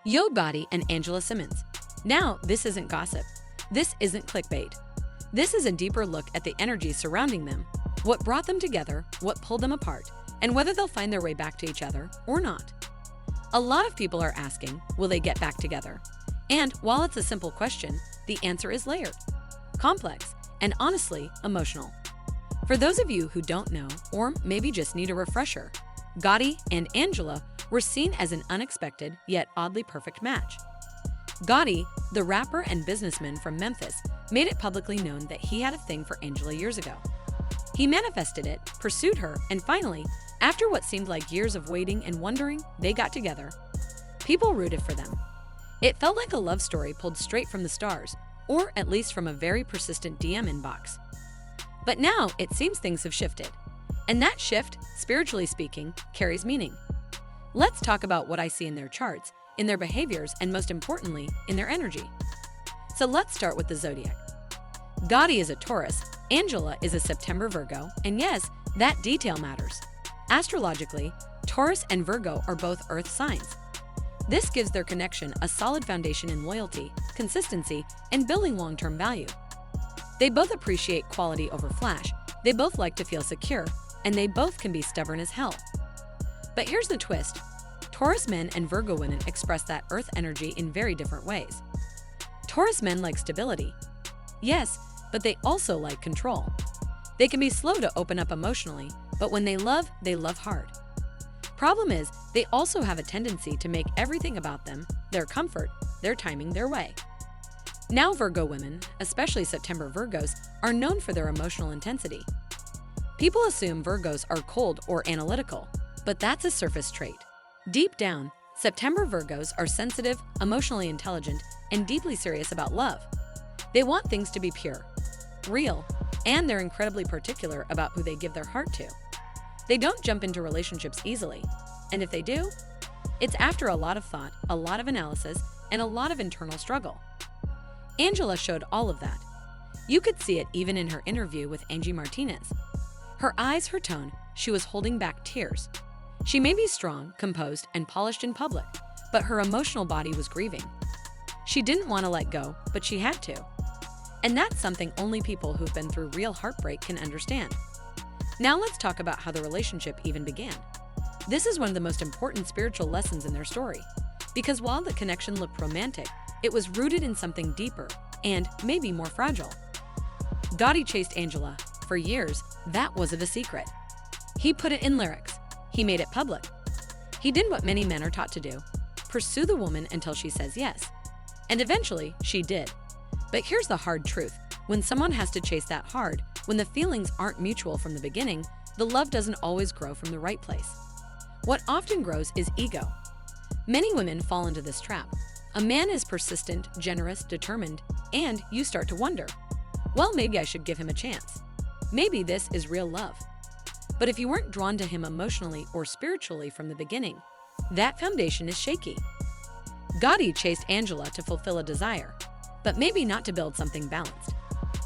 Yo Gotti and Angela Simmons. Now, this isn't gossip. This isn't clickbait. This is a deeper look at the energy surrounding them, what brought them together, what pulled them apart, and whether they'll find their way back to each other or not. A lot of people are asking, will they get back together? And while it's a simple question, the answer is layered, complex, and honestly, emotional. For those of you who don't know, or maybe just need a refresher, Gotti and Angela were seen as an unexpected yet oddly perfect match. Gotti, the rapper and businessman from Memphis, made it publicly known that he had a thing for Angela years ago. He manifested it, pursued her, and finally, after what seemed like years of waiting and wondering, they got together. People rooted for them. It felt like a love story pulled straight from the stars, or at least from a very persistent DM inbox. But now it seems things have shifted. And that shift, spiritually speaking, carries meaning. Let's talk about what I see in their charts, in their behaviors, and most importantly, in their energy. So let's start with the zodiac. Gotti is a Taurus, Angela is a September Virgo, and yes, that detail matters. Astrologically, Taurus and Virgo are both earth signs. This gives their connection a solid foundation in loyalty, consistency, and building long-term value. They both appreciate quality over flash, they both like to feel secure, and they both can be stubborn as hell. But here's the twist. Taurus men and Virgo women express that earth energy in very different ways. Taurus men like stability. Yes, but they also like control. They can be slow to open up emotionally, but when they love hard. Problem is, they also have a tendency to make everything about them, their comfort, their timing, their way. Now Virgo women, especially September Virgos, are known for their emotional intensity. People assume Virgos are cold or analytical, but that's a surface trait. Deep down, September Virgos are sensitive, emotionally intelligent, and deeply serious about love. They want things to be pure, real, and they're incredibly particular about who they give their heart to. They don't jump into relationships easily, and if they do, it's after a lot of thought, a lot of analysis, and a lot of internal struggle. Angela showed all of that. You could see it even in her interview with Angie Martinez. Her eyes, her tone, she was holding back tears. She may be strong, composed, and polished in public, but her emotional body was grieving. She didn't want to let go, but she had to. And that's something only people who've been through real heartbreak can understand. Now let's talk about how the relationship even began. This is one of the most important spiritual lessons in their story, because while the connection looked romantic, it was rooted in something deeper and maybe more fragile. Gotti chased Angela. For years, that wasn't a secret. He put it in lyrics. He made it public. He did what many men are taught to do, pursue the woman until she says yes. And eventually, she did. But here's the hard truth. When someone has to chase that hard, when the feelings aren't mutual from the beginning, the love doesn't always grow from the right place. What often grows is ego. Many women fall into this trap. A man is persistent, generous, determined, and you start to wonder, well, maybe I should give him a chance. Maybe this is real love. But if you weren't drawn to him emotionally or spiritually from the beginning, that foundation is shaky. Gotti chased Angela to fulfill a desire, but maybe not to build something balanced.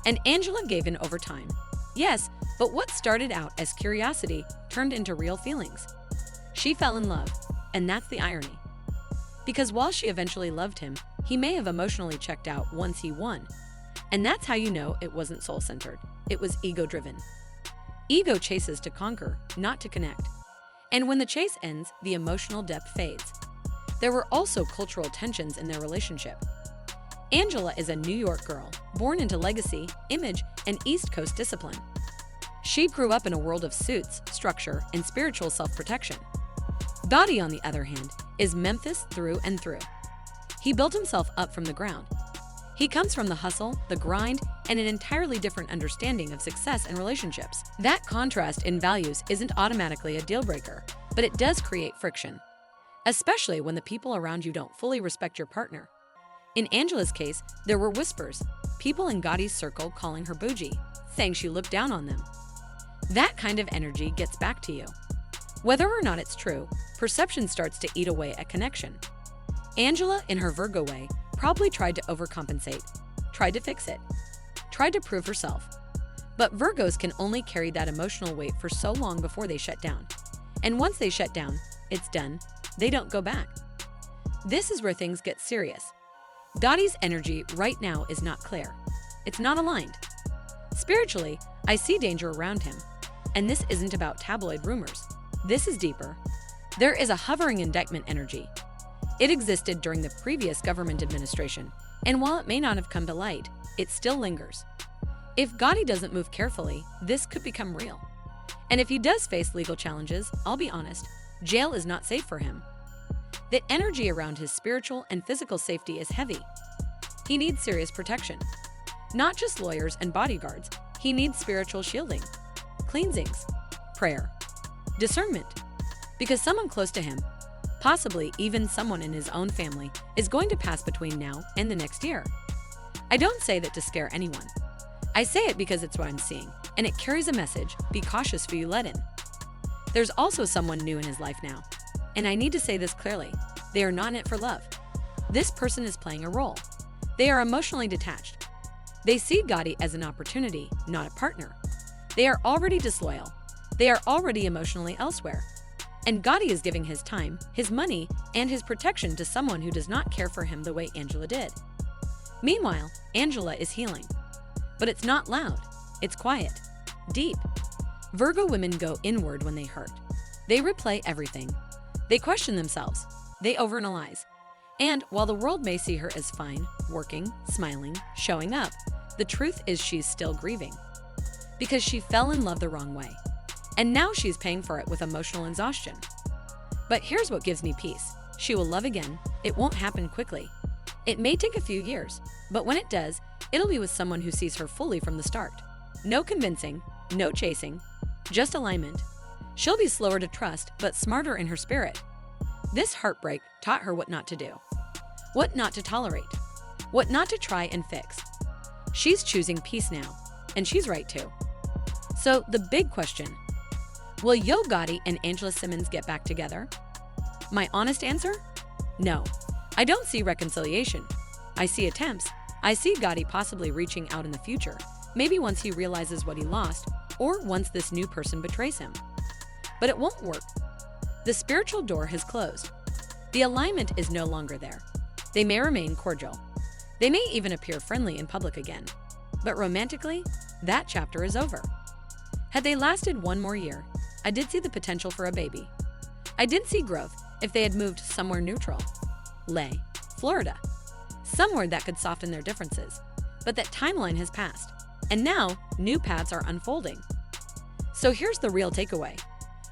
And Angela gave in over time. Yes, but what started out as curiosity turned into real feelings. She fell in love, and that's the irony. Because while she eventually loved him, he may have emotionally checked out once he won. And that's how you know it wasn't soul-centered. It was ego-driven. Ego chases to conquer, not to connect. And when the chase ends, the emotional depth fades. There were also cultural tensions in their relationship. Angela is a New York girl, born into legacy, image, and East Coast discipline. She grew up in a world of suits, structure, and spiritual self-protection. Gotti, on the other hand, is Memphis through and through. He built himself up from the ground. He comes from the hustle, the grind, and an entirely different understanding of success and relationships. That contrast in values isn't automatically a deal breaker, but it does create friction, especially when the people around you don't fully respect your partner. In Angela's case, there were whispers, people in Gotti's circle calling her bougie, saying she looked down on them. That kind of energy gets back to you. Whether or not it's true, perception starts to eat away at connection. Angela, in her Virgo way, probably tried to overcompensate, tried to fix it, tried to prove herself. But Virgos can only carry that emotional weight for so long before they shut down. And once they shut down, it's done. They don't go back. This is where things get serious. Gotti's energy right now is not clear. It's not aligned. Spiritually, I see danger around him. And this isn't about tabloid rumors. This is deeper. There is a hovering indictment energy. It existed during the previous government administration, and while it may not have come to light, it still lingers. If Gotti doesn't move carefully, this could become real. And if he does face legal challenges, I'll be honest, jail is not safe for him. The energy around his spiritual and physical safety is heavy. He needs serious protection. Not just lawyers and bodyguards, he needs spiritual shielding, cleansings, prayer, discernment. Because someone close to him, possibly even someone in his own family, is going to pass between now and the next year. I don't say that to scare anyone. I say it because it's what I'm seeing, and it carries a message: be cautious who you let in. There's also someone new in his life now. And I need to say this clearly, they are not in it for love. This person is playing a role. They are emotionally detached. They see Gotti as an opportunity, not a partner. They are already disloyal. They are already emotionally elsewhere. And Gotti is giving his time, his money, and his protection to someone who does not care for him the way Angela did. Meanwhile, Angela is healing. But it's not loud. It's quiet, deep. Virgo women go inward when they hurt. They replay everything. They question themselves. They overanalyze. And while the world may see her as fine, working, smiling, showing up, the truth is she's still grieving. Because she fell in love the wrong way. And now she's paying for it with emotional exhaustion. But here's what gives me peace. She will love again. It won't happen quickly. It may take a few years, but when it does, it'll be with someone who sees her fully from the start. No convincing, no chasing, just alignment. She'll be slower to trust, but smarter in her spirit. This heartbreak taught her what not to do, what not to tolerate, what not to try and fix. She's choosing peace now, and she's right too. So the big question, will Yo Gotti and Angela Simmons get back together? My honest answer? No. I don't see reconciliation. I see attempts. I see Gotti possibly reaching out in the future, maybe once he realizes what he lost, or once this new person betrays him. But it won't work. The spiritual door has closed. The alignment is no longer there. They may remain cordial. They may even appear friendly in public again. But romantically, that chapter is over. Had they lasted one more year, I did see the potential for a baby. I did see growth if they had moved somewhere neutral. Lay, Florida. Somewhere that could soften their differences. But that timeline has passed. And now, new paths are unfolding. So here's the real takeaway.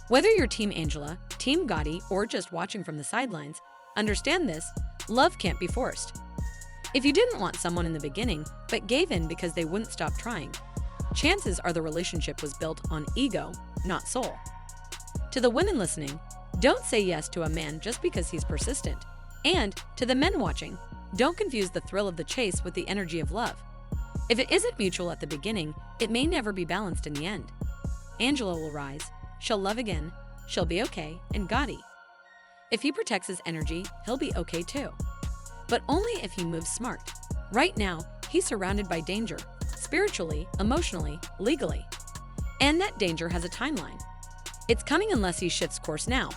Whether you're Team Angela, Team Gotti, or just watching from the sidelines, understand this: love can't be forced. If you didn't want someone in the beginning, but gave in because they wouldn't stop trying, chances are the relationship was built on ego, not soul. To the women listening, don't say yes to a man just because he's persistent. And to the men watching, don't confuse the thrill of the chase with the energy of love. If it isn't mutual at the beginning, it may never be balanced in the end. Angela will rise. She'll love again, she'll be okay, and Gotti, if he protects his energy, he'll be okay too. But only if he moves smart. Right now, he's surrounded by danger, spiritually, emotionally, legally. And that danger has a timeline. It's coming unless he shifts course now.